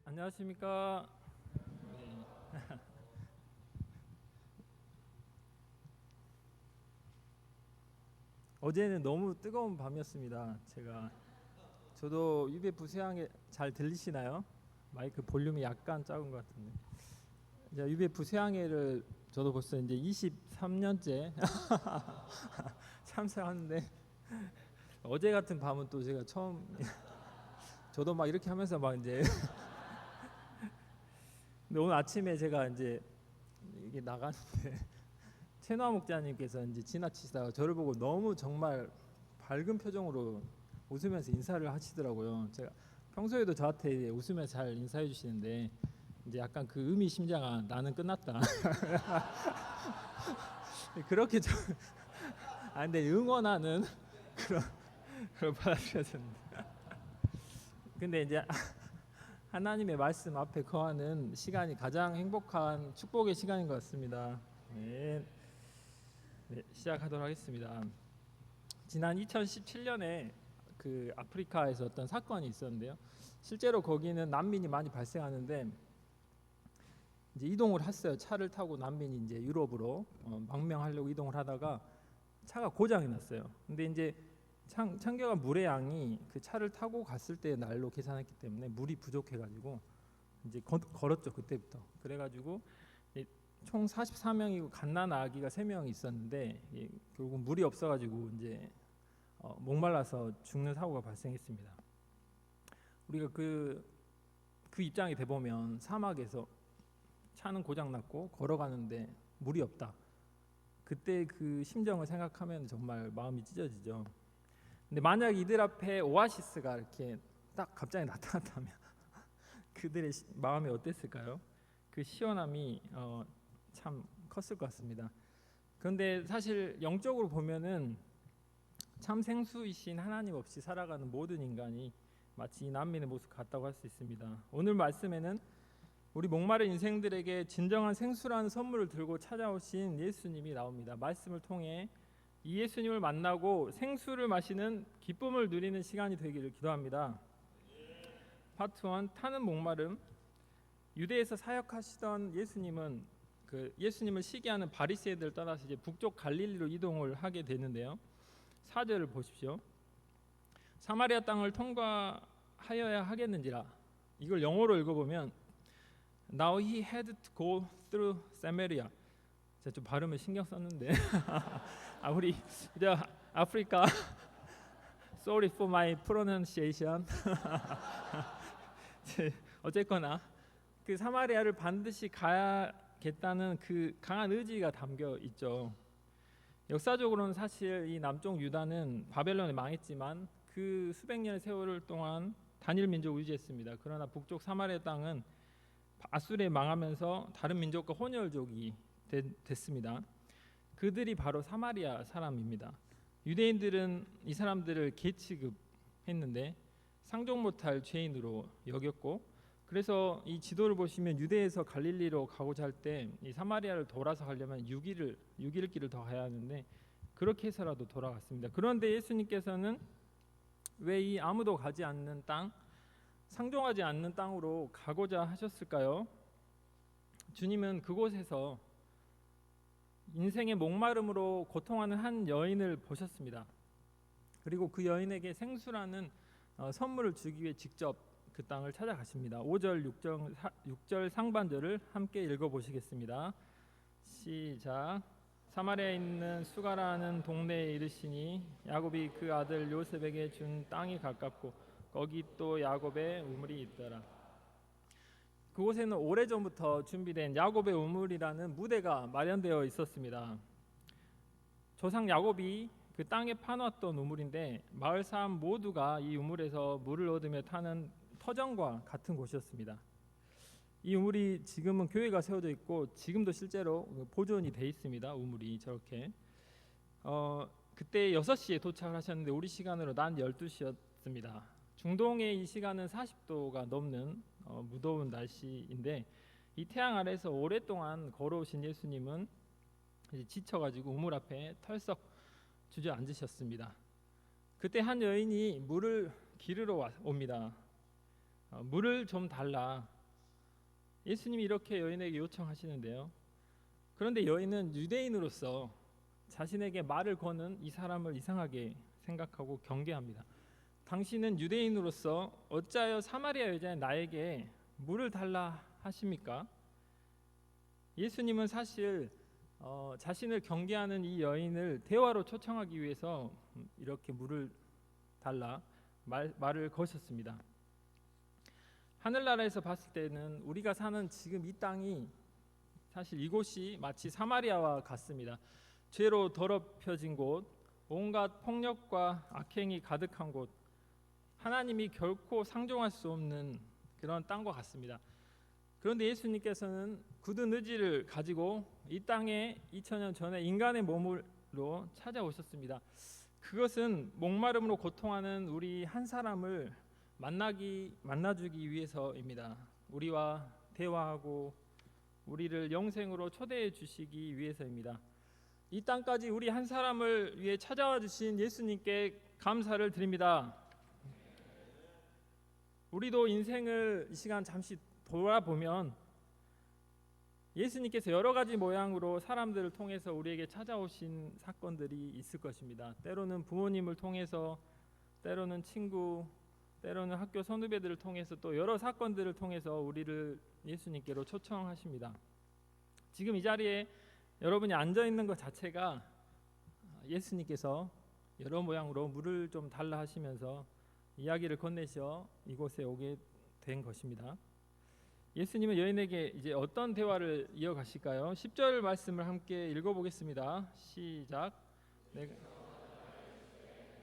안녕하십니까. 네. 어제는 너무 뜨거운 밤이었습니다. 저도 UBF 수양회 잘 들리시나요? 마이크 볼륨이 약간 작은 것 같은데. 이제 UBF 수양회를 저도 벌써 이제 23년째 참석하는데 어제 같은 밤은 또 제가 처음 저도 막 이렇게 하면서 막 이제 근데 오늘 아침에 제가 이제 이게 나가는데 최노아 목자님께서 이제 지나치시다가 저를 보고 너무 정말 밝은 표정으로 웃으면서 인사를 하시더라고요. 제가 평소에도 저한테 웃으면서 잘 인사해 주시는데 이제 약간 그 의미심장한 나는 끝났다. 그렇게 근데 응원하는 그런 걸 받아들여졌는데. 근데 이제 하나님의 말씀 앞에 거하는 시간이 가장 행복한 축복의 시간인 것 같습니다. 네. 네, 시작하도록 하겠습니다. 지난 2017년에 그 아프리카에서 어떤 사건이 있었는데요. 실제로 거기는 난민이 많이 발생하는데 이제 이동을 했어요. 차를 타고 난민이 이제 유럽으로 망명하려고 이동을 하다가 차가 고장이 났어요. 근데 이제 창경한 물의 양이 그 차를 타고 갔을 때 날로 계산했기 때문에 물이 부족해가지고 이제 걸었죠 그때부터. 그래가지고 총 44명이고 갓난 아기가 3명이 있었는데 결국 물이 없어가지고 이제 목말라서 죽는 사고가 발생했습니다. 우리가 그 입장이 돼 보면 사막에서 차는 고장 났고 걸어가는데 물이 없다. 그때 그 심정을 생각하면 정말 마음이 찢어지죠. 근데 만약 이들 앞에 오아시스가 이렇게 딱 갑자기 나타났다면 그들의 마음이 어땠을까요? 그 시원함이 참 컸을 것 같습니다. 그런데 사실 영적으로 보면은 참 생수이신 하나님 없이 살아가는 모든 인간이 마치 이 난민의 모습 같다고 할 수 있습니다. 오늘 말씀에는 우리 목마른 인생들에게 진정한 생수라는 선물을 들고 찾아오신 예수님이 나옵니다. 말씀을 통해 이 예수님을 만나고 생수를 마시는 기쁨을 누리는 시간이 되기를 기도합니다. 파트 1 타는 목마름. 유대에서 사역하시던 예수님은 그 예수님을 시기하는 바리새인들을 떠나서 이제 북쪽 갈릴리로 이동을 하게 되는데요. 4절을 보십시오. 사마리아 땅을 통과하여야 하겠는지라. 이걸 영어로 읽어보면 Now he had to go through Samaria. 제가 좀 발음을 신경 썼는데 우리 이제 아프리카 Sorry for my pronunciation. 어쨌거나 그 사마리아를 반드시 가야겠다는 그 강한 의지가 담겨 있죠. 역사적으로는 사실 이 남쪽 유다는 바벨론에 망했지만 그 수백 년의 세월 동안 단일 민족을 유지했습니다. 그러나 북쪽 사마리아 땅은 아수르에 망하면서 다른 민족과 혼혈족이 됐습니다. 그들이 바로 사마리아 사람입니다. 유대인들은 이 사람들을 계취급했는데 상종 못할 죄인으로 여겼고, 그래서 이 지도를 보시면 유대에서 갈릴리로 가고자 할 때 이 사마리아를 돌아서 가려면 6일 길을 더 가야 하는데 그렇게 해서라도 돌아갔습니다. 그런데 예수님께서는 왜 이 아무도 가지 않는 땅, 상종하지 않는 땅으로 가고자 하셨을까요? 주님은 그곳에서 인생의 목마름으로 고통하는 한 여인을 보셨습니다. 그리고 그 여인에게 생수라는 선물을 주기 위해 직접 그 땅을 찾아가십니다. 5절 6절 상반절을 함께 읽어보시겠습니다. 시작. 사마리아에 있는 수가라는 동네에 이르시니 야곱이 그 아들 요셉에게 준 땅이 가깝고 거기 또 야곱의 우물이 있더라. 그곳에는 오래전부터 준비된 야곱의 우물이라는 무대가 마련되어 있었습니다. 조상 야곱이 그 땅에 파놓았던 우물인데 마을 사람 모두가 이 우물에서 물을 얻으며 타는 터전과 같은 곳이었습니다. 이 우물이 지금은 교회가 세워져 있고 지금도 실제로 보존이 돼 있습니다. 우물이 저렇게 그때 6시에 도착을 하셨는데 우리 시간으로 낮 12시였습니다. 중동의 이 시간은 40도가 넘는 무더운 날씨인데 이 태양 아래서 오랫동안 걸어오신 예수님은 이제 지쳐가지고 우물 앞에 털썩 주저앉으셨습니다. 그때 한 여인이 물을 기르러 옵니다. 물을 좀 달라. 예수님이 이렇게 여인에게 요청하시는데요. 그런데 여인은 유대인으로서 자신에게 말을 거는 이 사람을 이상하게 생각하고 경계합니다. 당신은 유대인으로서 어찌하여 사마리아 여자인 나에게 물을 달라 하십니까? 예수님은 사실 자신을 경계하는 이 여인을 대화로 초청하기 위해서 이렇게 물을 달라 말을 거셨습니다. 하늘나라에서 봤을 때는 우리가 사는 지금 이 땅이 사실 이곳이 마치 사마리아와 같습니다. 죄로 더럽혀진 곳, 온갖 폭력과 악행이 가득한 곳, 하나님이 결코 상종할 수 없는 그런 땅과 같습니다. 그런데 예수님께서는 굳은 의지를 가지고 이 땅에 2000년 전에 인간의 몸으로 찾아오셨습니다. 그것은 목마름으로 고통하는 우리 한 사람을 만나주기 위해서입니다. 우리와 대화하고 우리를 영생으로 초대해 주시기 위해서입니다. 이 땅까지 우리 한 사람을 위해 찾아와 주신 예수님께 감사를 드립니다. 우리도 인생을 이 시간 잠시 돌아보면 예수님께서 여러 가지 모양으로 사람들을 통해서 우리에게 찾아오신 사건들이 있을 것입니다. 때로는 부모님을 통해서, 때로는 친구, 때로는 학교 선후배들을 통해서, 또 여러 사건들을 통해서 우리를 예수님께로 초청하십니다. 지금 이 자리에 여러분이 앉아 있는 것 자체가 예수님께서 여러 모양으로 물을 좀 달라 하시면서 이야기를 건네셔 이곳에 오게 된 것입니다. 예수님은 여인에게 이제 어떤 대화를 이어가실까요? 10절 말씀을 함께 읽어보겠습니다. 시작.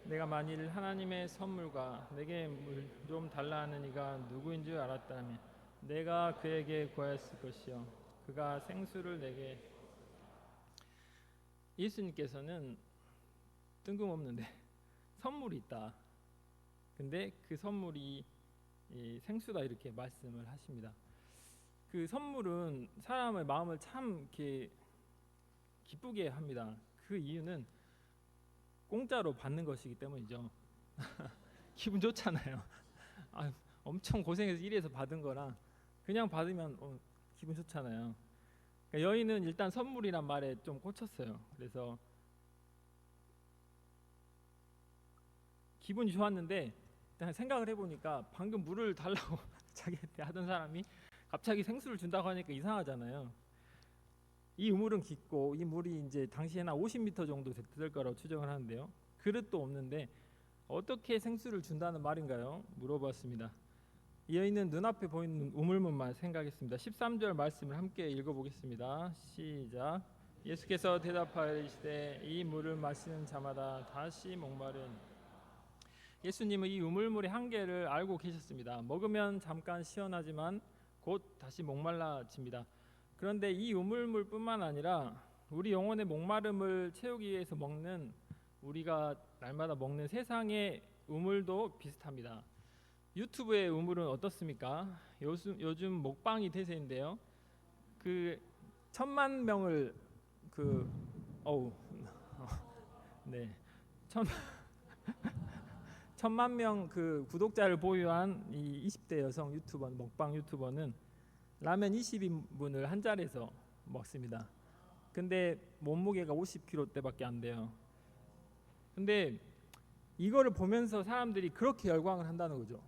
내가 만일 하나님의 선물과 내게 물 좀 달라 하는 이가 누구인 줄 알았다면 내가 그에게 구하였을 것이요 그가 생수를 내게. 예수님께서는 뜬금없는데 선물이 있다. 근데 그 선물이 생수다 이렇게 말씀을 하십니다. 그 선물은 사람의 마음을 참 이렇게 기쁘게 합니다. 그 이유는 공짜로 받는 것이기 때문이죠. 기분 좋잖아요. 엄청 고생해서 일해서 받은 거랑 그냥 받으면 기분 좋잖아요. 그러니까 여인은 일단 선물이란 말에 좀 꽂혔어요. 그래서 기분이 좋았는데 생각을 해보니까 방금 물을 달라고 자기한테 하던 사람이 갑자기 생수를 준다고 하니까 이상하잖아요. 이 우물은 깊고 이 물이 이제 당시에는 50m 정도 될 거라고 추정을 하는데요. 그릇도 없는데 어떻게 생수를 준다는 말인가요? 물어봤습니다. 이 여인은 눈앞에 보이는 우물물만 생각했습니다. 13절 말씀을 함께 읽어보겠습니다. 시작. 예수께서 대답하여 이르시되 이 물을 마시는 자마다 다시 목마른. 예수님은 이 우물물의 한계를 알고 계셨습니다. 먹으면 잠깐 시원하지만 곧 다시 목말라집니다. 그런데 이 우물물뿐만 아니라 우리 영혼의 목마름을 채우기 위해서 먹는, 우리가 날마다 먹는 세상의 우물도 비슷합니다. 유튜브의 우물은 어떻습니까? 요즘 먹방이 대세인데요. 그 1000만 명을 네. 1000만 명 그 구독자를 보유한 이 20대 여성 유튜버, 먹방 유튜버는 라면 20인분을 한 자리에서 먹습니다. 근데 몸무게가 50kg대밖에 안 돼요. 근데 이거를 보면서 사람들이 그렇게 열광을 한다는 거죠.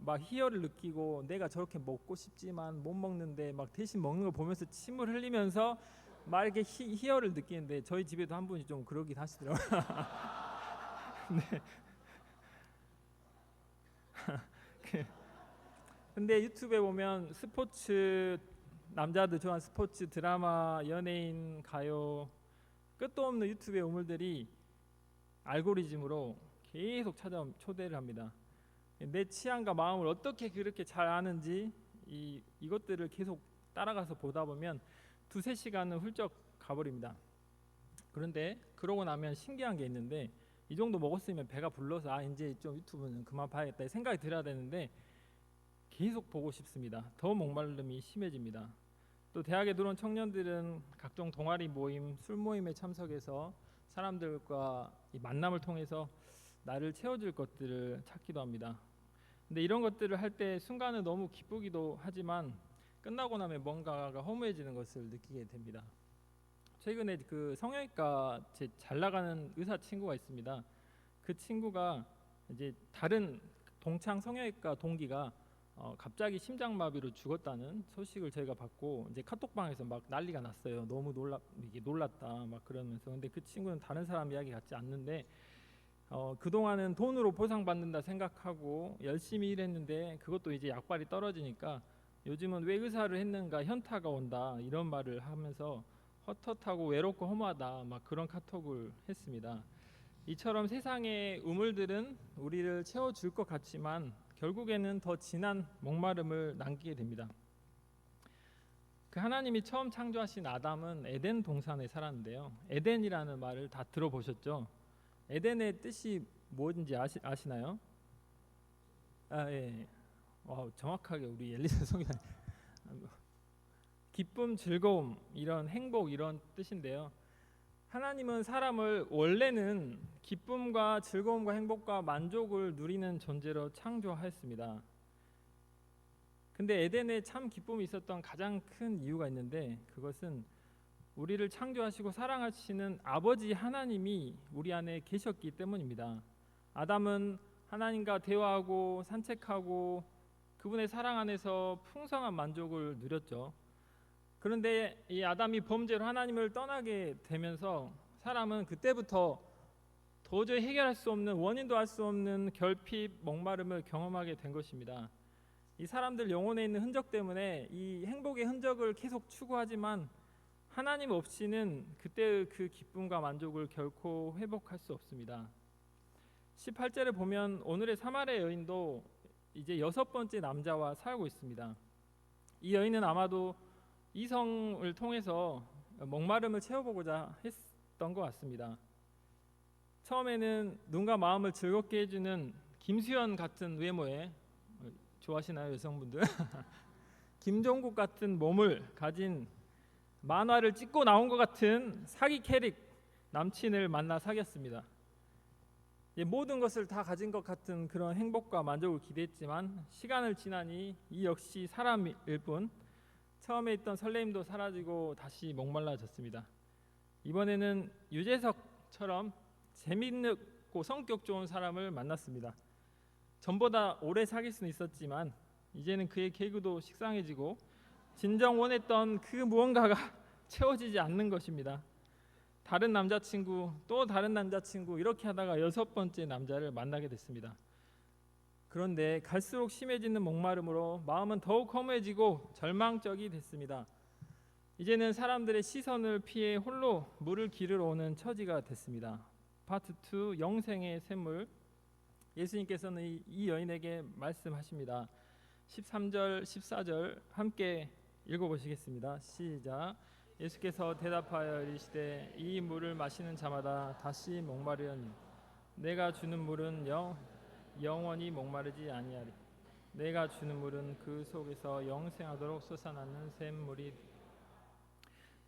막 희열을 느끼고 내가 저렇게 먹고 싶지만 못 먹는데 막 대신 먹는 걸 보면서 침을 흘리면서 막 이렇게 희열을 느끼는데, 저희 집에도 한 분이 좀 그러긴 하시더라고요. 네. 근데 유튜브에 보면 스포츠, 남자들 좋아하는 스포츠, 드라마, 연예인, 가요, 끝도 없는 유튜브의 우물들이 알고리즘으로 계속 초대를 합니다. 내 취향과 마음을 어떻게 그렇게 잘 아는지 이것들을 계속 따라가서 보다 보면 2-3시간은 훌쩍 가버립니다. 그런데 그러고 나면 신기한 게 있는데, 이 정도 먹었으면 배가 불러서 이제 좀 유튜브는 그만 봐야겠다 생각이 들어야 되는데 계속 보고 싶습니다. 더 목마름이 심해집니다. 또 대학에 들어온 청년들은 각종 동아리 모임, 술 모임에 참석해서 사람들과 이 만남을 통해서 나를 채워줄 것들을 찾기도 합니다. 근데 이런 것들을 할 때 순간은 너무 기쁘기도 하지만 끝나고 나면 뭔가가 허무해지는 것을 느끼게 됩니다. 최근에 그 성형외과 잘 나가는 의사 친구가 있습니다. 그 친구가 이제 다른 동창 성형외과 동기가 갑자기 심장마비로 죽었다는 소식을 저희가 받고 이제 카톡방에서 막 난리가 났어요. 너무 놀랐다 막 그러면서. 근데 그 친구는 다른 사람 이야기 같지 않는데 그동안은 돈으로 보상받는다 생각하고 열심히 일했는데 그것도 이제 약발이 떨어지니까 요즘은 왜 의사를 했는가 현타가 온다 이런 말을 하면서 헛헛하고 외롭고 허무하다 막 그런 카톡을 했습니다. 이처럼 세상의 우물들은 우리를 채워줄 것 같지만 결국에는 더 진한 목마름을 남기게 됩니다. 그 하나님이 처음 창조하신 아담은 에덴 동산에 살았는데요. 에덴이라는 말을 다 들어보셨죠? 에덴의 뜻이 뭔지 아시나요? 예. 정확하게 우리 엘리사 성경 기쁨, 즐거움, 이런 행복 이런 뜻인데요. 하나님은 사람을 원래는 기쁨과 즐거움과 행복과 만족을 누리는 존재로 창조하였습니다. 근데 에덴에 참 기쁨이 있었던 가장 큰 이유가 있는데 그것은 우리를 창조하시고 사랑하시는 아버지 하나님이 우리 안에 계셨기 때문입니다. 아담은 하나님과 대화하고 산책하고 그분의 사랑 안에서 풍성한 만족을 누렸죠. 그런데 이 아담이 범죄로 하나님을 떠나게 되면서 사람은 그때부터 도저히 해결할 수 없는 원인도 알 수 없는 결핍, 목마름을 경험하게 된 것입니다. 이 사람들 영혼에 있는 흔적 때문에 이 행복의 흔적을 계속 추구하지만 하나님 없이는 그때의 그 기쁨과 만족을 결코 회복할 수 없습니다. 18절에 보면 오늘의 사마리아 여인도 이제 6번째 남자와 살고 있습니다. 이 여인은 아마도 이성을 통해서 목마름을 채워보고자 했던 것 같습니다. 처음에는 눈과 마음을 즐겁게 해주는 김수현 같은 외모에, 좋아하시나요 여성분들? 김종국 같은 몸을 가진 만화를 찍고 나온 것 같은 사기 캐릭 남친을 만나 사귀었습니다. 모든 것을 다 가진 것 같은 그런 행복과 만족을 기대했지만 시간을 지나니 이 역시 사람일 뿐 처음에 있던 설레임도 사라지고 다시 목말라졌습니다. 이번에는 유재석처럼 재밌고 성격 좋은 사람을 만났습니다. 전보다 오래 사귈 수는 있었지만 이제는 그의 개그도 식상해지고 진정 원했던 그 무언가가 채워지지 않는 것입니다. 다른 남자친구 또 다른 남자친구 이렇게 하다가 6번째 남자를 만나게 됐습니다. 그런데 갈수록 심해지는 목마름으로 마음은 더욱 허무해지고 절망적이 됐습니다. 이제는 사람들의 시선을 피해 홀로 물을 기르러 오는 처지가 됐습니다. 파트 2 영생의 샘물. 예수님께서는 이 여인에게 말씀하십니다. 13절 14절 함께 읽어보시겠습니다. 시작. 예수께서 대답하여 이르시되 이 물을 마시는 자마다 다시 목마르려니 내가 주는 물은 영원히 목마르지 아니하리. 내가 주는 물은 그 속에서 영생하도록 솟아나는 샘물이.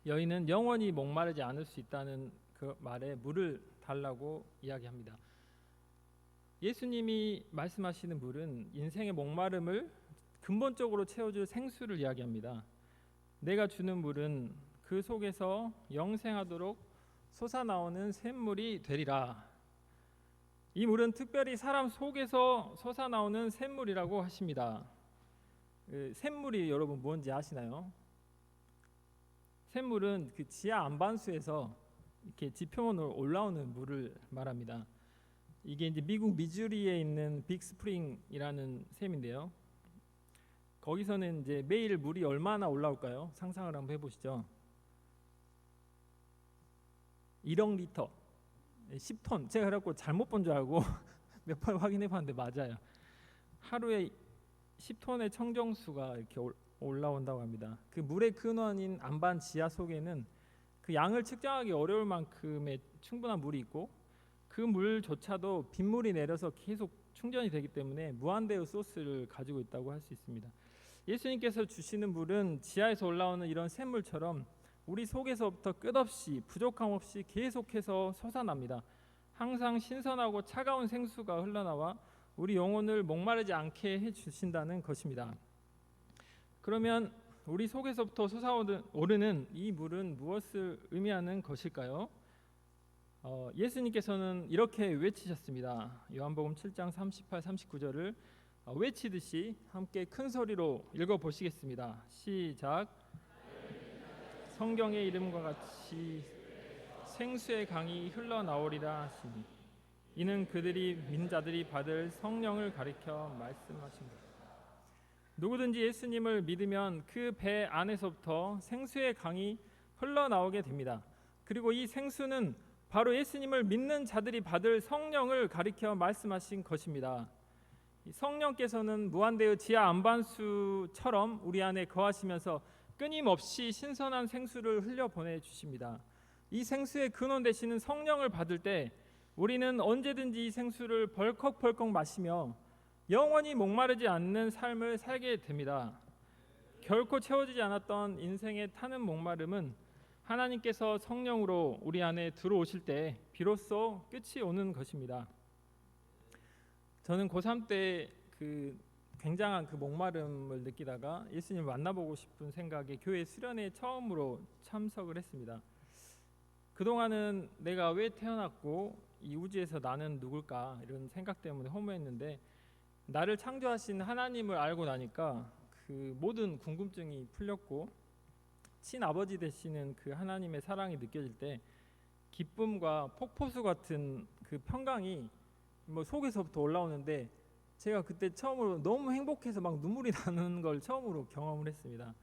여인은 영원히 목마르지 않을 수 있다는 그 말에 물을 달라고 이야기합니다. 예수님이 말씀하시는 물은 인생의 목마름을 근본적으로 채워줄 생수를 이야기합니다. 내가 주는 물은 그 속에서 영생하도록 솟아나오는 샘물이 되리라. 이 물은 특별히 사람 속에서 솟아나오는 샘물이라고 하십니다. 샘물이 여러분 뭔지 아시나요? 샘물은 그 지하 안반수에서 이렇게 지표면으로 올라오는 물을 말합니다. 이게 이제 미국 미주리에 있는 빅스프링이라는 샘인데요. 거기서는 이제 매일 물이 얼마나 올라올까요? 상상을 한번 해보시죠. 1억 리터, 10톤. 제가 그래갖고 잘못 본 줄 알고 몇 번 확인해봤는데 맞아요. 하루에 10톤의 청정수가 이렇게 올라온다고 합니다. 그 물의 근원인 안반 지하 속에는 그 양을 측정하기 어려울 만큼의 충분한 물이 있고 그 물조차도 빗물이 내려서 계속 충전이 되기 때문에 무한대의 소스를 가지고 있다고 할 수 있습니다. 예수님께서 주시는 물은 지하에서 올라오는 이런 샘물처럼 우리 속에서부터 끝없이 부족함 없이 계속해서 솟아납니다. 항상 신선하고 차가운 생수가 흘러나와 우리 영혼을 목마르지 않게 해주신다는 것입니다. 그러면 우리 속에서부터 솟아오르는 이 물은 무엇을 의미하는 것일까요? 예수님께서는 이렇게 외치셨습니다. 요한복음 7장 38, 39절을 외치듯이 함께 큰 소리로 읽어보시겠습니다. 시작. 성경의 이름과 같이 생수의 강이 흘러나오리라 하시니 이는 그들이 믿는 자들이 받을 성령을 가리켜 말씀하십니다. 누구든지 예수님을 믿으면 그 배 안에서부터 생수의 강이 흘러나오게 됩니다. 그리고 이 생수는 바로 예수님을 믿는 자들이 받을 성령을 가리켜 말씀하신 것입니다. 성령께서는 무한대의 지하 안반수처럼 우리 안에 거하시면서 끊임없이 신선한 생수를 흘려보내 주십니다. 이 생수의 근원 되시는 성령을 받을 때 우리는 언제든지 이 생수를 벌컥벌컥 마시며 영원히 목마르지 않는 삶을 살게 됩니다. 결코 채워지지 않았던 인생의 타는 목마름은 하나님께서 성령으로 우리 안에 들어오실 때 비로소 끝이 오는 것입니다. 저는 고3 때 그 굉장한 그 목마름을 느끼다가 예수님을 만나보고 싶은 생각에 교회 수련회에 처음으로 참석을 했습니다. 그동안은 내가 왜 태어났고 이 우주에서 나는 누굴까 이런 생각 때문에 허무했는데 나를 창조하신 하나님을 알고 나니까 그 모든 궁금증이 풀렸고 친아버지 되시는 그 하나님의 사랑이 느껴질 때 기쁨과 폭포수 같은 그 평강이 속에서부터 올라오는데 제가 그때 처음으로 너무 행복해서 막 눈물이 나는 걸 처음으로 경험을 했습니다.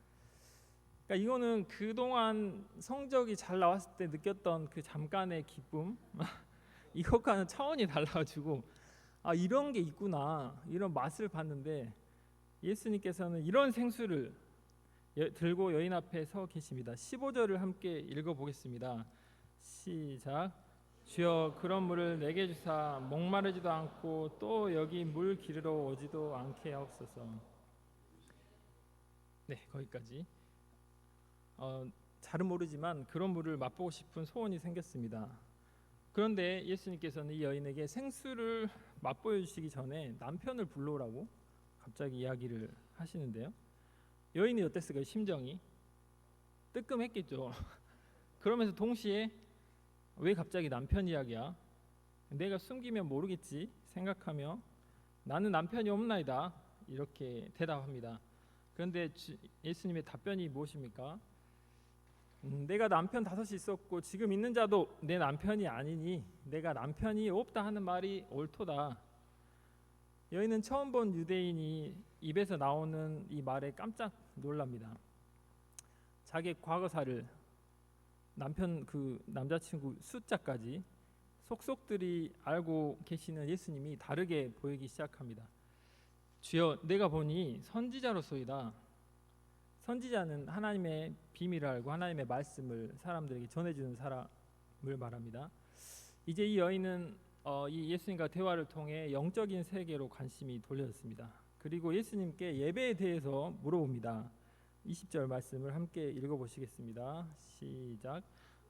그러니까 이거는 그동안 성적이 잘 나왔을 때 느꼈던 그 잠깐의 기쁨 이것과는 차원이 달라가지고 이런 게 있구나 이런 맛을 봤는데 예수님께서는 이런 생수를 들고 여인 앞에 서 계십니다. 15절을 함께 읽어보겠습니다. 시작. 주여 그런 물을 내게 주사 목마르지도 않고 또 여기 물 기르러 오지도 않게 하옵소서. 네, 거기까지. 잘은 모르지만 그런 물을 맛보고 싶은 소원이 생겼습니다. 그런데 예수님께서는 이 여인에게 생수를 맛보여 주시기 전에 남편을 불러오라고 갑자기 이야기를 하시는데요. 여인이 어땠을까요? 심정이 뜨끔했겠죠. 그러면서 동시에 왜 갑자기 남편 이야기야? 내가 숨기면 모르겠지 생각하며 나는 남편이 없나이다 이렇게 대답합니다. 그런데 예수님의 답변이 무엇입니까? 내가 남편 5이 있었고 지금 있는 자도 내 남편이 아니니 내가 남편이 없다 하는 말이 옳도다. 여인은 처음 본 유대인이 입에서 나오는 이 말에 깜짝 놀랍니다. 자기 과거사를 남편 그 남자친구 숫자까지 속속들이 알고 계시는 예수님이 다르게 보이기 시작합니다. 주여 내가 보니 선지자로소이다. 선지자는 하나님의 비밀을 알고 하나님의 말씀을 사람들에게 전해주는 사람을 말합니다. 이제 이 여인은 이 예수님과 대화를 통해 영적인 세계로 관심이 돌려졌습니다. 그리고 예수님께 예배에 대해서 물어봅니다. 20절 말씀을 함께 읽어보시겠습니다. 시작.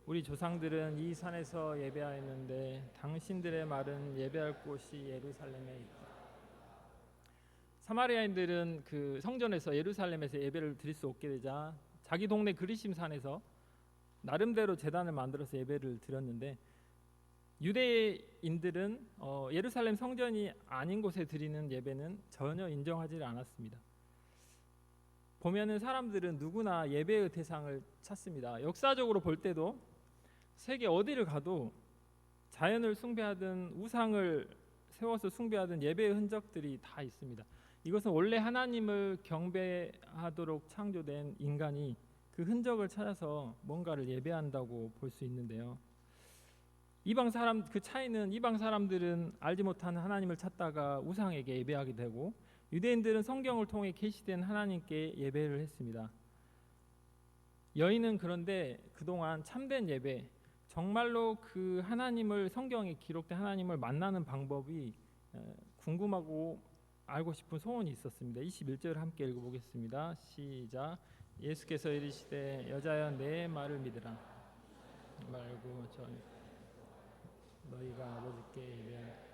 우리 조상들은 이 산에서 예배하였는데 당신들의 말은 예배할 곳이 예루살렘에 있다. 사마리아인들은 그 성전에서 예루살렘에서 예배를 드릴 수 없게 되자 자기 동네 그리심 산에서 나름대로 제단을 만들어서 예배를 드렸는데 유대인들은 예루살렘 성전이 아닌 곳에 드리는 예배는 전혀 인정하지 않았습니다. 보면은 사람들은 누구나 예배의 대상을 찾습니다. 역사적으로 볼 때도 세계 어디를 가도 자연을 숭배하든 우상을 세워서 숭배하든 예배의 흔적들이 다 있습니다. 이것은 원래 하나님을 경배하도록 창조된 인간이 그 흔적을 찾아서 뭔가를 예배한다고 볼 수 있는데요. 이방 사람 그 차이는 이방 사람들은 알지 못하는 하나님을 찾다가 우상에게 예배하게 되고 유대인들은 성경을 통해 계시된 하나님께 예배를 했습니다. 여인은 그런데 그동안 참된 예배, 정말로 그 하나님을 성경에 기록된 하나님을 만나는 방법이 궁금하고 알고 싶은 소원이 있었습니다. 21절 함께 읽어보겠습니다. 시작. 예수께서 이르시되 여자여 내 말을 믿으라. 말고 너희가 아버지께 예배하라.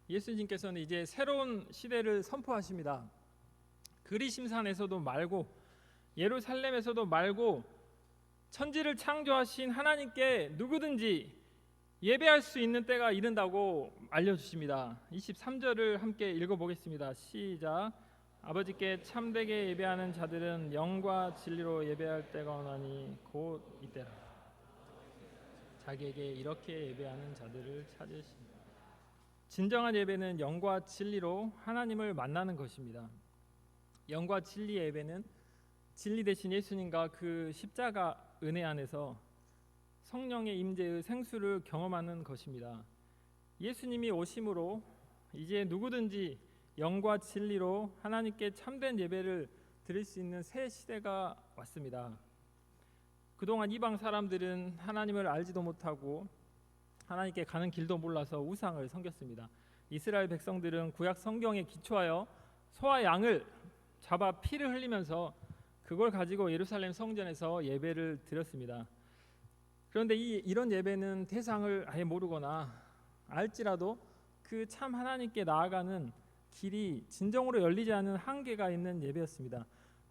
예수님께서는 이제 새로운 시대를 선포하십니다. 그리심산에서도 말고 예루살렘에서도 말고 천지를 창조하신 하나님께 누구든지 예배할 수 있는 때가 이른다고 알려주십니다. 23절을 함께 읽어보겠습니다. 시작. 아버지께 참되게 예배하는 자들은 영과 진리로 예배할 때가 오나니 곧 이때라. 자기에게 이렇게 예배하는 자들을 찾으시니 진정한 예배는 영과 진리로 하나님을 만나는 것입니다. 영과 진리 예배는 진리 대신 예수님과 그 십자가 은혜 안에서 성령의 임재의 생수를 경험하는 것입니다. 예수님이 오심으로 이제 누구든지 영과 진리로 하나님께 참된 예배를 드릴 수 있는 새 시대가 왔습니다. 그동안 이방 사람들은 하나님을 알지도 못하고 하나님께 가는 길도 몰라서 우상을 섬겼습니다. 이스라엘 백성들은 구약 성경에 기초하여 소와 양을 잡아 피를 흘리면서 그걸 가지고 예루살렘 성전에서 예배를 드렸습니다. 그런데 이런 예배는 대상을 아예 모르거나 알지라도 그 참 하나님께 나아가는 길이 진정으로 열리지 않은 한계가 있는 예배였습니다.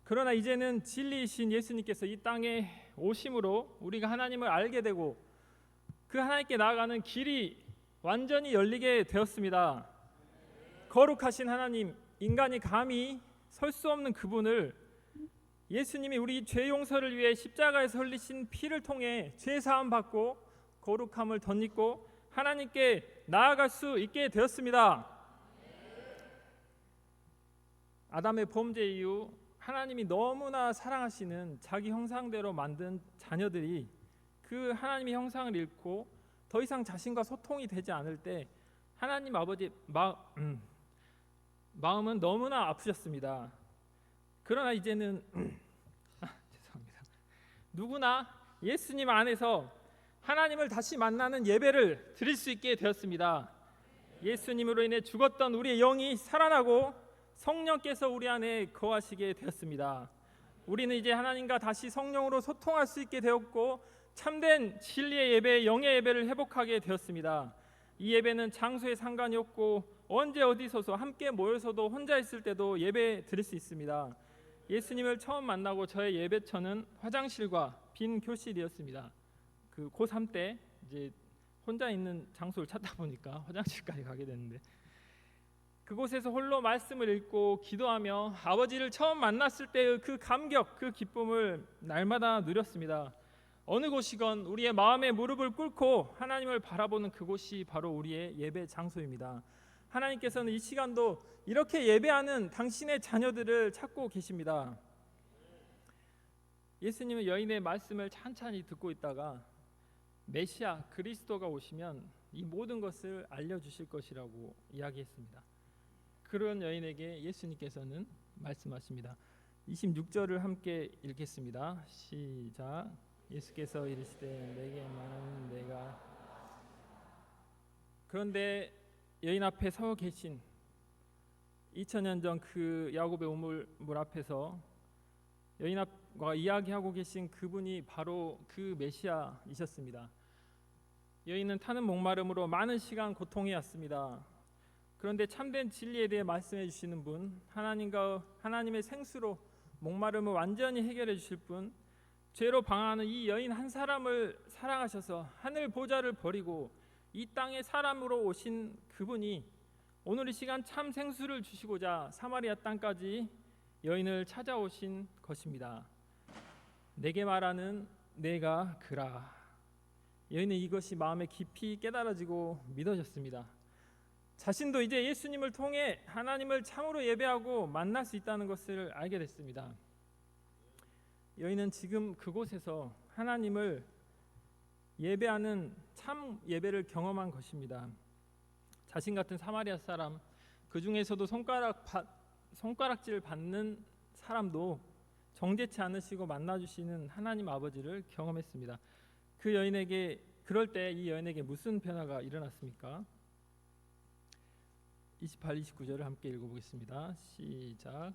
그러나 이제는 진리이신 예수님께서 이 땅에 오심으로 우리가 하나님을 알게 되고 그 하나님께 나아가는 길이 완전히 열리게 되었습니다. 거룩하신 하나님, 인간이 감히 설 수 없는 그분을 예수님이 우리 죄 용서를 위해 십자가에서 흘리신 피를 통해 죄 사함 받고 거룩함을 덧입고 하나님께 나아갈 수 있게 되었습니다. 아담의 범죄 이후 하나님이 너무나 사랑하시는 자기 형상대로 만든 자녀들이 그 하나님의 형상을 잃고 더 이상 자신과 소통이 되지 않을 때 하나님 아버지 마음은 너무나 아프셨습니다. 그러나 이제는 죄송합니다. 누구나 예수님 안에서 하나님을 다시 만나는 예배를 드릴 수 있게 되었습니다. 예수님으로 인해 죽었던 우리의 영이 살아나고 성령께서 우리 안에 거하시게 되었습니다. 우리는 이제 하나님과 다시 성령으로 소통할 수 있게 되었고 참된 진리의 예배, 영의 예배를 회복하게 되었습니다. 이 예배는 장소에 상관이 없고 언제 어디서도 함께 모여서도 혼자 있을 때도 예배 드릴 수 있습니다. 예수님을 처음 만나고 저의 예배처는 화장실과 빈 교실이었습니다. 그 고3 때 이제 혼자 있는 장소를 찾다 보니까 화장실까지 가게 됐는데 그곳에서 홀로 말씀을 읽고 기도하며 아버지를 처음 만났을 때의 그 감격, 그 기쁨을 날마다 누렸습니다. 어느 곳이건 우리의 마음의 무릎을 꿇고 하나님을 바라보는 그곳이 바로 우리의 예배 장소입니다. 하나님께서는 이 시간도 이렇게 예배하는 당신의 자녀들을 찾고 계십니다. 예수님은 여인의 말씀을 찬찬히 듣고 있다가 메시아 그리스도가 오시면 이 모든 것을 알려주실 것이라고 이야기했습니다. 그런 여인에게 예수님께서는 말씀하십니다. 26절을 함께 읽겠습니다. 시작. 예수께서 이르시되 내게 말하는 내가 그런데 여인 앞에 서 계신 2000년 전 그 야곱의 우물 앞에서 여인과 이야기하고 계신 그분이 바로 그 메시아이셨습니다. 여인은 타는 목마름으로 많은 시간 고통해왔습니다. 그런데 참된 진리에 대해 말씀해 주시는 분, 하나님과 하나님의 생수로 목마름을 완전히 해결해 주실 분, 죄로 방황하는 이 여인 한 사람을 사랑하셔서 하늘 보좌를 버리고 이 땅에 사람으로 오신 그분이 오늘 이 시간 참 생수를 주시고자 사마리아 땅까지 여인을 찾아오신 것입니다. 내게 말하는 내가 그라. 여인은 이것이 마음에 깊이 깨달아지고 믿어졌습니다. 자신도 이제 예수님을 통해 하나님을 참으로 예배하고 만날 수 있다는 것을 알게 됐습니다. 여인은 지금 그곳에서 하나님을 예배하는 참 예배를 경험한 것입니다. 자신 같은 사마리아 사람, 그 중에서도 손가락질 받는 사람도 정죄치 않으시고 만나주시는 하나님 아버지를 경험했습니다. 그 여인에게 그럴 때 이 여인에게 무슨 변화가 일어났습니까? 28, 29절을 함께 읽어보겠습니다. 시작.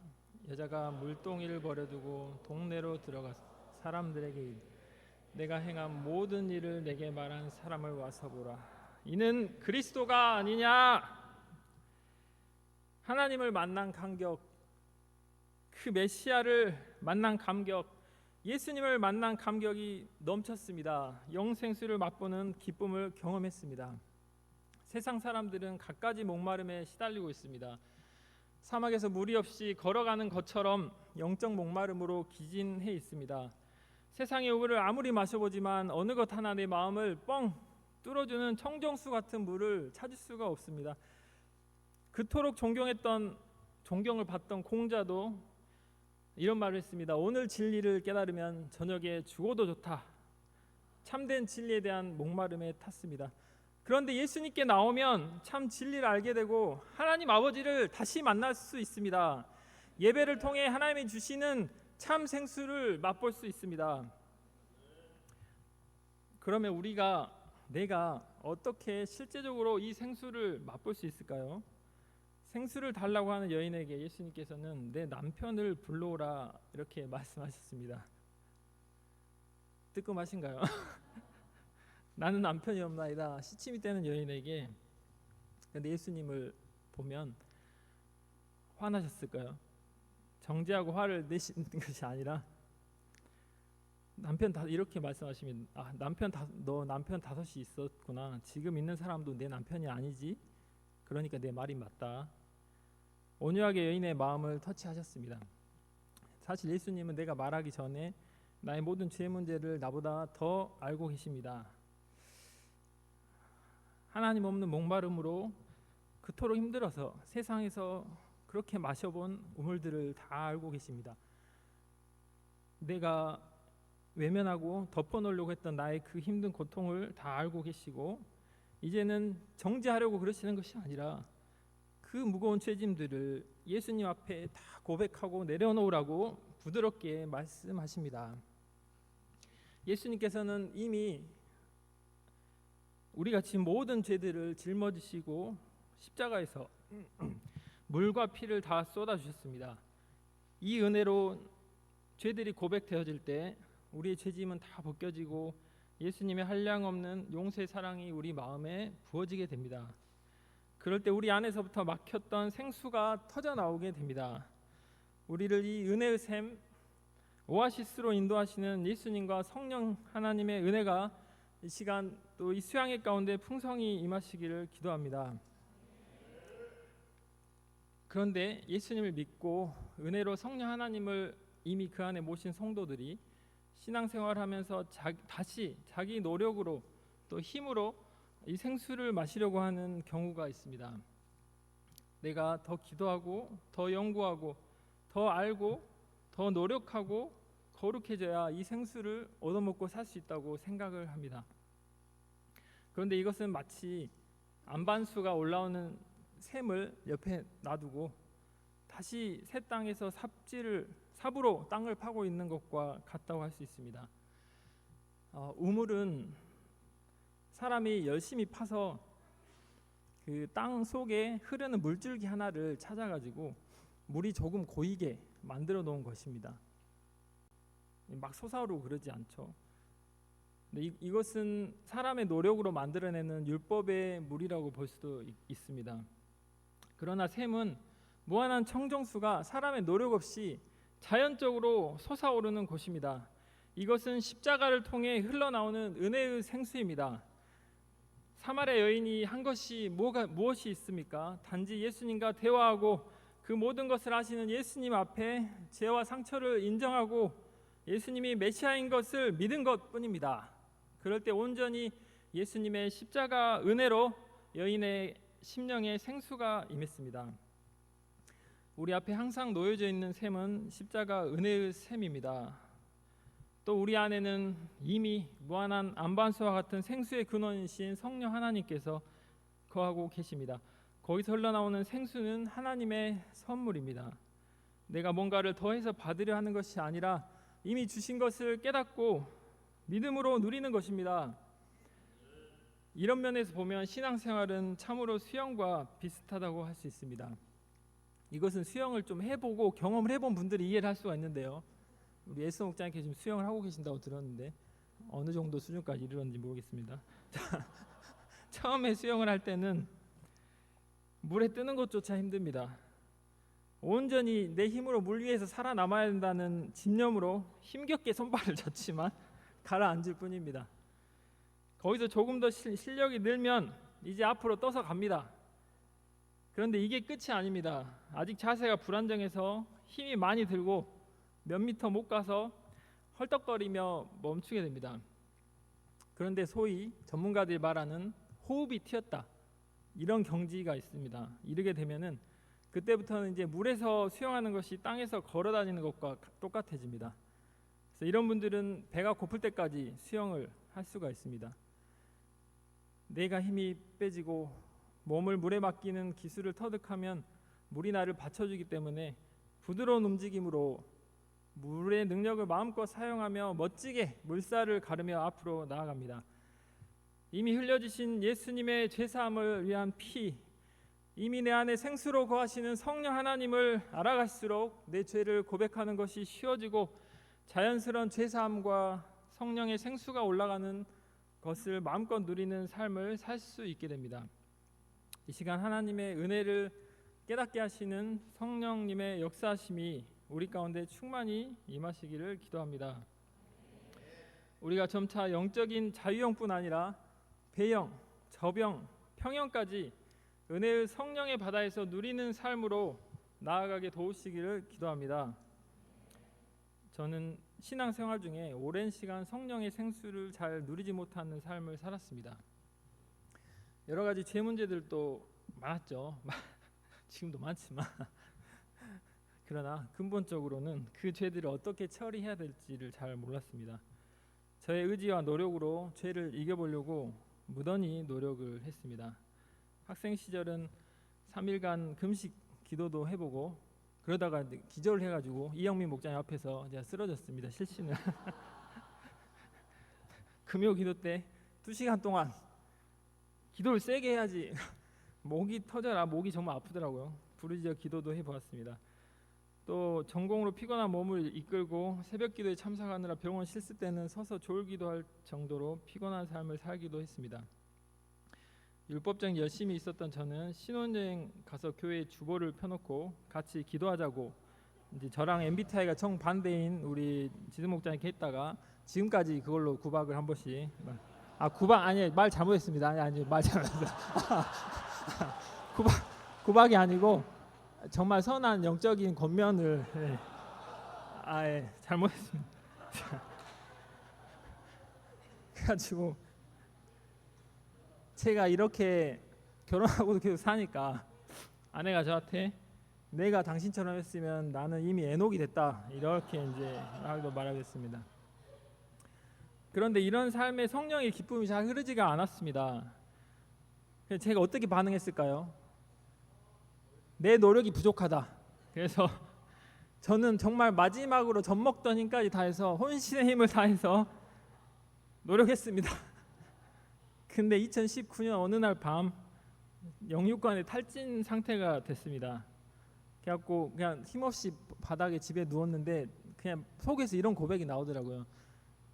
여자가 물동이를 버려두고 동네로 들어가 사람들에게 이르되 내가 행한 모든 일을 내게 말한 사람을 와서 보라. 이는 그리스도가 아니냐. 하나님을 만난 감격, 그 메시아를 만난 감격, 예수님을 만난 감격이 넘쳤습니다. 영생수를 맛보는 기쁨을 경험했습니다. 세상 사람들은 갖가지 목마름에 시달리고 있습니다. 사막에서 물이 없이 걸어가는 것처럼 영적 목마름으로 기진해 있습니다. 세상의 물을 아무리 마셔보지만 어느 것 하나 내 마음을 뻥 뚫어주는 청정수 같은 물을 찾을 수가 없습니다. 그토록 존경을 받던 공자도 이런 말을 했습니다. 오늘 진리를 깨달으면 저녁에 죽어도 좋다. 참된 진리에 대한 목마름에 탔습니다. 그런데 예수님께 나오면 참 진리를 알게 되고 하나님 아버지를 다시 만날 수 있습니다. 예배를 통해 하나님이 주시는 참 생수를 맛볼 수 있습니다. 그러면 내가 어떻게 실제적으로 이 생수를 맛볼 수 있을까요? 생수를 달라고 하는 여인에게 예수님께서는 내 남편을 불러오라 이렇게 말씀하셨습니다. 뜨끔하신가요? 나는 남편이 없나이다 시침이 떼는 여인에게. 그런데 예수님을 보면 화나셨을까요? 정죄하고 화를 내시는 것이 아니라 이렇게 말씀하시면 너 남편 5이 있었구나. 지금 있는 사람도 내 남편이 아니지. 그러니까 내 말이 맞다. 온유하게 여인의 마음을 터치하셨습니다. 사실 예수님은 내가 말하기 전에 나의 모든 죄 문제를 나보다 더 알고 계십니다. 하나님 없는 목마름으로 그토록 힘들어서 세상에서 그렇게 마셔본 우물들을 다 알고 계십니다. 내가 외면하고 덮어놓으려고 했던 나의 그 힘든 고통을 다 알고 계시고 이제는 정죄하려고 그러시는 것이 아니라 그 무거운 죄짐들을 예수님 앞에 다 고백하고 내려놓으라고 부드럽게 말씀하십니다. 예수님께서는 이미 우리가 지금 모든 죄들을 짊어지시고 십자가에서 물과 피를 다 쏟아주셨습니다. 이 은혜로 죄들이 고백되어질 때 우리의 죄짐은 다 벗겨지고 예수님의 한량없는 용서의 사랑이 우리 마음에 부어지게 됩니다. 그럴 때 우리 안에서부터 막혔던 생수가 터져 나오게 됩니다. 우리를 이 은혜의 샘 오아시스로 인도하시는 예수님과 성령 하나님의 은혜가 이 시간 또 이 수양회 가운데 풍성히 임하시기를 기도합니다. 그런데 예수님을 믿고 은혜로 성령 하나님을 이미 그 안에 모신 성도들이 신앙생활하면서 다시 자기 노력으로 또 힘으로 이 생수를 마시려고 하는 경우가 있습니다. 내가 더 기도하고 더 연구하고 더 알고 더 노력하고 거룩해져야 이 생수를 얻어먹고 살 수 있다고 생각을 합니다. 그런데 이것은 마치 안반수가 올라오는 샘을 옆에 놔두고 다시 새 땅에서 삽으로 땅을 파고 있는 것과 같다고 할 수 있습니다. 우물은 사람이 열심히 파서 그 땅 속에 흐르는 물줄기 하나를 찾아가지고 물이 조금 고이게 만들어 놓은 것입니다. 막 솟아오르고 그러지 않죠. 근데 이것은 사람의 노력으로 만들어내는 율법의 물이라고 볼 수도 있습니다. 그러나 샘은 무한한 청정수가 사람의 노력 없이 자연적으로 솟아오르는 곳입니다. 이것은 십자가를 통해 흘러나오는 은혜의 생수입니다. 사마리아 여인이 한 것이 무엇이 있습니까? 단지 예수님과 대화하고 그 모든 것을 하시는 예수님 앞에 죄와 상처를 인정하고 예수님이 메시아인 것을 믿은 것뿐입니다. 그럴 때 온전히 예수님의 십자가 은혜로 여인의 심령에 생수가 임했습니다. 우리 앞에 항상 놓여져 있는 샘은 십자가 은혜의 샘입니다. 또 우리 안에는 이미 무한한 안반수와 같은 생수의 근원이신 성령 하나님께서 거하고 계십니다. 거기서 흘러나오는 생수는 하나님의 선물입니다. 내가 뭔가를 더해서 받으려 하는 것이 아니라 이미 주신 것을 깨닫고 믿음으로 누리는 것입니다. 이런 면에서 보면 신앙생활은 참으로 수영과 비슷하다고 할 수 있습니다. 이것은 수영을 좀 해보고 경험을 해본 분들이 이해를 할 수가 있는데요. 우리 에스 목장님께 지금 수영을 하고 계신다고 들었는데 어느 정도 수준까지 이르렀는지 모르겠습니다. 처음에 수영을 할 때는 물에 뜨는 것조차 힘듭니다. 온전히 내 힘으로 물 위에서 살아남아야 된다는 집념으로 힘겹게 손발을 졌지만 가라앉을 뿐입니다. 거기서 조금 더 실력이 늘면 이제 앞으로 떠서 갑니다. 그런데 이게 끝이 아닙니다. 아직 자세가 불안정해서 힘이 많이 들고 몇 미터 못 가서 헐떡거리며 멈추게 됩니다. 그런데 소위 전문가들이 말하는 호흡이 튀었다, 이런 경지가 있습니다. 이르게 되면은 그때부터는 이제 물에서 수영하는 것이 땅에서 걸어다니는 것과 똑같아집니다. 그래서 이런 분들은 배가 고플 때까지 수영을 할 수가 있습니다. 내가 힘이 빼지고 몸을 물에 맡기는 기술을 터득하면 물이 나를 받쳐주기 때문에 부드러운 움직임으로 물의 능력을 마음껏 사용하며 멋지게 물살을 가르며 앞으로 나아갑니다. 이미 흘려주신 예수님의 죄사함을 위한 피, 이미 내 안에 생수로 거하시는 성령 하나님을 알아갈수록 내 죄를 고백하는 것이 쉬워지고 자연스러운 죄사함과 성령의 생수가 올라가는 것을 마음껏 누리는 삶을 살 수 있게 됩니다. 이 시간 하나님의 은혜를 깨닫게 하시는 성령님의 역사하심이 우리 가운데 충만히 임하시기를 기도합니다. 우리가 점차 영적인 자유형뿐 아니라 배영, 저병, 평영까지 은혜의 성령의 바다에서 누리는 삶으로 나아가게 도우시기를 기도합니다. 저는 신앙생활 중에 오랜 시간 성령의 생수를 잘 누리지 못하는 삶을 살았습니다. 여러 가지 죄 문제들도 많았죠. 지금도 많지만 그러나 근본적으로는 그 죄들을 어떻게 처리해야 될지를 잘 몰랐습니다. 저의 의지와 노력으로 죄를 이겨보려고 무던히 노력을 했습니다. 학생 시절은 3일간 금식 기도도 해보고 그러다가 기절을 해가지고 이영민 목장님 앞에서 제가 쓰러졌습니다. 실신을. 금요 기도 때 2시간 동안 기도를 세게 해야지 목이 터져라, 목이 정말 아프더라고요. 부르짖어 기도도 해보았습니다. 또 전공으로 피곤한 몸을 이끌고 새벽 기도에 참석하느라 병원 실습 때는 서서 졸기도 할 정도로 피곤한 삶을 살기도 했습니다. 율법적인 열심히 있었던 저는 신혼여행 가서 교회 주보를 펴놓고 같이 기도하자고 이제 저랑 MBTI가 정반대인 우리 지수 목장님께 했다가 지금까지 그걸로 구박을 한 번씩 구박 아니 말 잘못했습니다. 아니 말 잘못했어요. 구박이 아니고 정말 선한 영적인 권면을 잘못했습니다. 그래가지고 제가 이렇게 결혼하고도 계속 사니까 아내가 저한테 내가 당신처럼 했으면 나는 이미 에녹이 됐다, 이렇게 이제 말하겠습니다. 그런데 이런 삶의 성령의 기쁨이 잘 흐르지가 않았습니다. 제가 어떻게 반응했을까요? 내 노력이 부족하다. 그래서 저는 정말 마지막으로 젖먹던 힘까지 다해서 혼신의 힘을 다해서 노력했습니다. 근데 2019년 어느 날 밤 영육간에 탈진 상태가 됐습니다. 그래갖고 그냥 힘없이 바닥에 집에 누웠는데 그냥 속에서 이런 고백이 나오더라고요.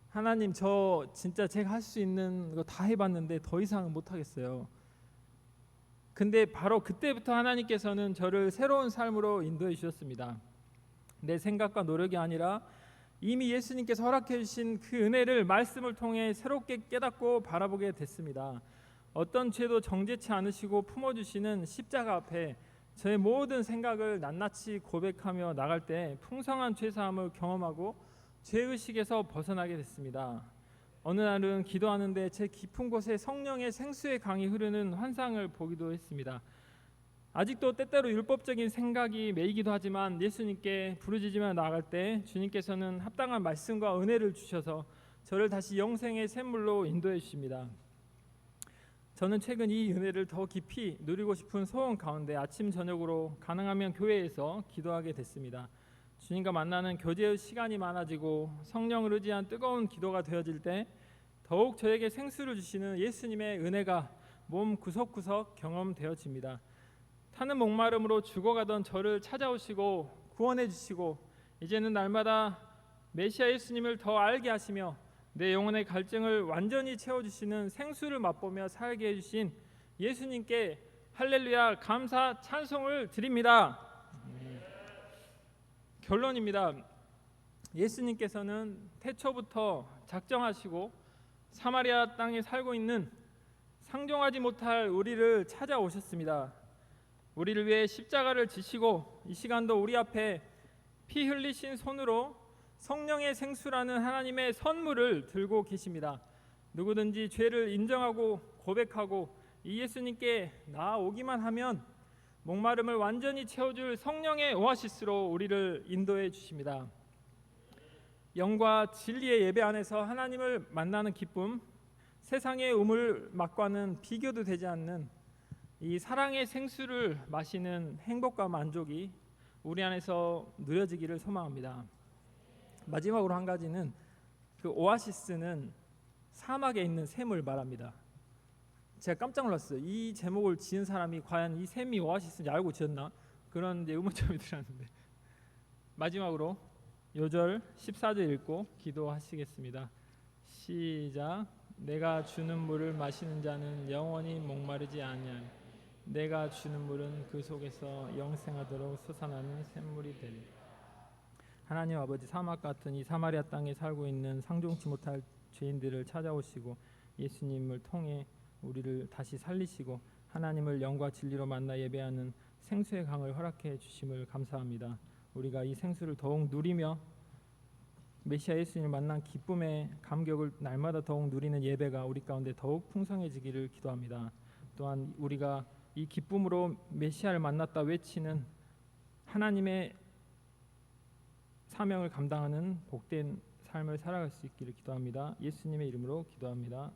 하나님, 저 진짜 제가 할 수 있는 거 다 해봤는데 더 이상은 못하겠어요. 근데 바로 그때부터 하나님께서는 저를 새로운 삶으로 인도해 주셨습니다. 내 생각과 노력이 아니라 이미 예수님께서 허락해 주신 그 은혜를 말씀을 통해 새롭게 깨닫고 바라보게 됐습니다. 어떤 죄도 정죄치 않으시고 품어주시는 십자가 앞에 저의 모든 생각을 낱낱이 고백하며 나갈 때 풍성한 죄사함을 경험하고 죄의식에서 벗어나게 됐습니다. 어느 날은 기도하는데 제 깊은 곳에 성령의 생수의 강이 흐르는 환상을 보기도 했습니다. 아직도 때때로 율법적인 생각이 매이기도 하지만 예수님께 부르짖으며 나아갈 때 주님께서는 합당한 말씀과 은혜를 주셔서 저를 다시 영생의 샘물로 인도해 주십니다. 저는 최근 이 은혜를 더 깊이 누리고 싶은 소원 가운데 아침 저녁으로 가능하면 교회에서 기도하게 됐습니다. 주님과 만나는 교제의 시간이 많아지고 성령을 의지한 뜨거운 기도가 되어질 때 더욱 저에게 생수를 주시는 예수님의 은혜가 몸 구석구석 경험되어집니다. 타는 목마름으로 죽어가던 저를 찾아오시고 구원해 주시고 이제는 날마다 메시아 예수님을 더 알게 하시며 내 영혼의 갈증을 완전히 채워주시는 생수를 맛보며 살게 해주신 예수님께 할렐루야 감사 찬송을 드립니다. 결론입니다. 예수님께서는 태초부터 작정하시고 사마리아 땅에 살고 있는 상종하지 못할 우리를 찾아오셨습니다. 우리를 위해 십자가를 지시고 이 시간도 우리 앞에 피 흘리신 손으로 성령의 생수라는 하나님의 선물을 들고 계십니다. 누구든지 죄를 인정하고 고백하고 이 예수님께 나아오기만 하면 목마름을 완전히 채워줄 성령의 오아시스로 우리를 인도해 주십니다. 영과 진리의 예배 안에서 하나님을 만나는 기쁨, 세상의 우물 맛과는 비교도 되지 않는 이 사랑의 생수를 마시는 행복과 만족이 우리 안에서 누려지기를 소망합니다. 마지막으로 한 가지는 그 오아시스는 사막에 있는 샘을 말합니다. 제가 깜짝 놀랐어요. 이 제목을 지은 사람이 과연 이 샘이 오아시스인지 알고 지었나? 그런 이제 의문점이 들었는데 마지막으로 요절 14절 읽고 기도하시겠습니다. 시작. 내가 주는 물을 마시는 자는 영원히 목마르지 아니하니 내가 주는 물은 그 속에서 영생하도록 솟아나는 샘물이 되리. 하나님 아버지, 사막 같은 이 사마리아 땅에 살고 있는 상종치 못할 죄인들을 찾아오시고 예수님을 통해 우리를 다시 살리시고 하나님을 영과 진리로 만나 예배하는 생수의 강을 허락해 주심을 감사합니다. 우리가 이 생수를 더욱 누리며 메시아 예수님을 만난 기쁨의 감격을 날마다 더욱 누리는 예배가 우리 가운데 더욱 풍성해지기를 기도합니다. 또한 우리가 이 기쁨으로 메시아를 만났다 외치는 하나님의 사명을 감당하는 복된 삶을 살아갈 수 있기를 기도합니다. 예수님의 이름으로 기도합니다.